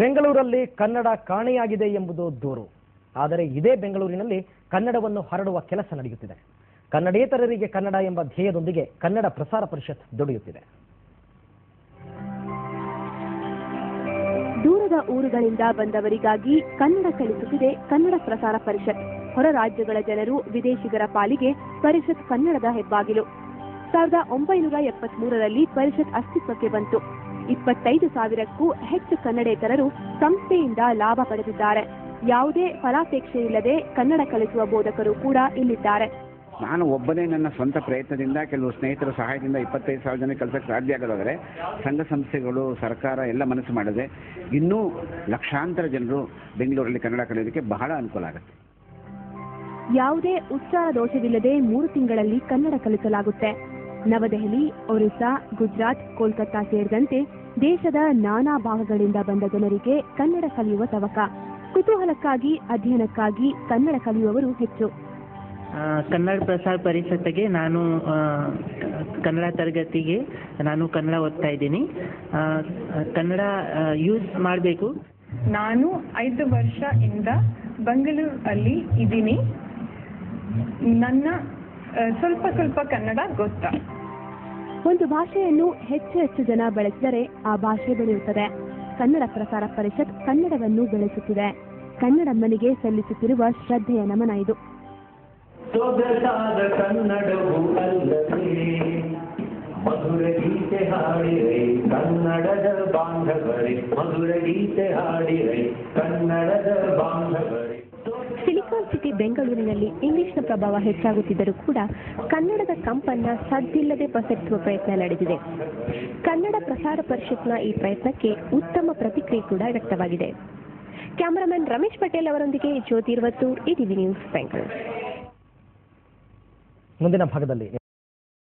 ಬೆಂಗಳೂರಲ್ಲಿ ಕನ್ನಡ ಕಾಣೆಯಾಗಿದೆ ಎಂಬುದು ದೂರು. ಆದರೆ ಇದೇ ಬೆಂಗಳೂರಿನಲ್ಲಿ ಕನ್ನಡವನ್ನು ಹರಡುವ ಕೆಲಸ ನಡೆಯುತ್ತಿದೆ. ಕನ್ನಡೇತರರಿಗೆ ಕನ್ನಡ ಎಂಬ ಧ್ಯೇಯದೊಂದಿಗೆ ಕನ್ನಡ ಪ್ರಸಾರ ಪರಿಷತ್ ದುಡಿಯುತ್ತಿದೆ. ದೂರದ ಊರುಗಳಿಂದ ಬಂದವರಿಗಾಗಿ ಕನ್ನಡ ಕಲಿಸುತ್ತಿದೆ ಕನ್ನಡ ಪ್ರಸಾರ ಪರಿಷತ್. ಹೊರ ರಾಜ್ಯಗಳ ಜನರು ವಿದೇಶಿಗರ ಪಾಲಿಗೆ ಪರಿಷತ್ ಕನ್ನಡದ ಹೆಬ್ಬಾಗಿಲು. 1973ರಲ್ಲಿ ಪರಿಷತ್ ಅಸ್ತಿತ್ವಕ್ಕೆ ಬಂತು. 25,000ಕ್ಕೂ ಹೆಚ್ಚು ಕನ್ನಡೇತರರು ಸಂಸ್ಥೆಯಿಂದ ಲಾಭ ಪಡೆದಿದ್ದಾರೆ. ಯಾವುದೇ ಫಲಾಪೇಕ್ಷೆ ಇಲ್ಲದೆ ಕನ್ನಡ ಕಲಿಸುವ ಬೋಧಕರು ಕೂಡ ಇಲ್ಲಿದ್ದಾರೆ. ನಾನು ಒಬ್ಬನೇ ನನ್ನ ಸ್ವಂತ ಪ್ರಯತ್ನದಿಂದ ಕೆಲವು ಸ್ನೇಹಿತರ ಸಹಾಯದಿಂದ 25,000 ಜನ ಕೆಲಸಕ್ಕೆ ಸಾಧ್ಯ ಆಗೋದಾದರೆ ಸಂಘ ಸಂಸ್ಥೆಗಳು ಸರ್ಕಾರ ಎಲ್ಲ ಮನಸ್ಸು ಮಾಡಿದೆ ಇನ್ನೂ ಲಕ್ಷಾಂತರ ಜನರು ಬೆಂಗಳೂರಲ್ಲಿ ಕನ್ನಡ ಕಲಿಯೋದಕ್ಕೆ ಬಹಳ ಅನುಕೂಲ ಆಗುತ್ತೆ. ಯಾವುದೇ ಉಚ್ಚಾರ ದೋಷವಿಲ್ಲದೆ 3 ತಿಂಗಳಲ್ಲಿ ಕನ್ನಡ ಕಲಿಸಲಾಗುತ್ತೆ. ನವದೆಹಲಿ, ಒರಿಸ್ಸಾ, ಗುಜರಾತ್, ಕೋಲ್ಕತ್ತಾ ಸೇರಿದಂತೆ ದೇಶದ ನಾನಾ ಭಾಗಗಳಿಂದ ಬಂದ ಜನರಿಗೆ ಕನ್ನಡ ಕಲಿಯುವ ತವಕ. ಕುತೂಹಲಕ್ಕಾಗಿ, ಅಧ್ಯಯನಕ್ಕಾಗಿ ಕನ್ನಡ ಕಲಿಯುವವರು ಹೆಚ್ಚು. ಕನ್ನಡ ಪ್ರಸಾರ ಪರಿಷತ್ಗೆ ನಾನು ಕನ್ನಡ ತರಗತಿಗೆ ನಾನು ಕನ್ನಡ ಓದ್ತಾ ಇದ್ದೀನಿ. ಕನ್ನಡ ಯೂಸ್ ಮಾಡಬೇಕು. ನಾನು 5 ವರ್ಷದಿಂದ ಬೆಂಗಳೂರಲ್ಲಿ ಇದ್ದೀನಿ. ನನ್ನ ಸ್ವಲ್ಪ ಕನ್ನಡ ಗೊತ್ತಾ. ಒಂದು ಭಾಷೆಯನ್ನು ಹೆಚ್ಚು ಜನ ಬೆಳೆಸಿದರೆ ಆ ಭಾಷೆ ಬೆಳೆಯುತ್ತದೆ. ಕನ್ನಡ ಪ್ರಸಾರ ಪರಿಷತ್ ಕನ್ನಡವನ್ನು ಬೆಳೆಸುತ್ತಿದೆ. ಕನ್ನಡಮ್ಮನಿಗೆ ಸಲ್ಲಿಸುತ್ತಿರುವ ಶ್ರದ್ಧೆಯ ನಮನ ಇದು. ಸೊಗಸಾದ ಕನ್ನಡವು ಅಲ್ಲವೇ ಮಧುರ ಗೀತೆ ಹಾಡಿರೆ ಕನ್ನಡದ ಬಾಂಧವರೇ, ಮಧುರ ಗೀತೆ ಹಾಡಿರೆ ಕನ್ನಡದ ಬಾಂಧವರೇ. ಸಿಲಿಕಾನ್ ಸಿಟಿ ಬೆಂಗಳೂರಿನಲ್ಲಿ ಇಂಗ್ಲಿಷ್ನ ಪ್ರಭಾವ ಹೆಚ್ಚಾಗುತ್ತಿದ್ದರೂ ಕೂಡ ಕನ್ನಡದ ಕಂಪನ್ನ ಸದ್ದಿಲ್ಲದೆ ಪ್ರಸರಿಸುವ ಪ್ರಯತ್ನ ನಡೆದಿದೆ. ಕನ್ನಡ ಪ್ರಸಾರ ಪರಿಷತ್ನ ಈ ಪ್ರಯತ್ನಕ್ಕೆ ಉತ್ತಮ ಪ್ರತಿಕ್ರಿಯೆ ಕೂಡ ವ್ಯಕ್ತವಾಗಿದೆ. ಕ್ಯಾಮರಾಮನ್ ರಮೇಶ್ ಪಟೇಲ್ ಅವರೊಂದಿಗೆ ಜ್ಯೋತಿ ಇರುವತ್ತೂರ್, ETV ನ್ಯೂಸ್, ಬೆಂಗಳೂರು. ಮುಂದಿನ ಭಾಗದಲ್ಲಿ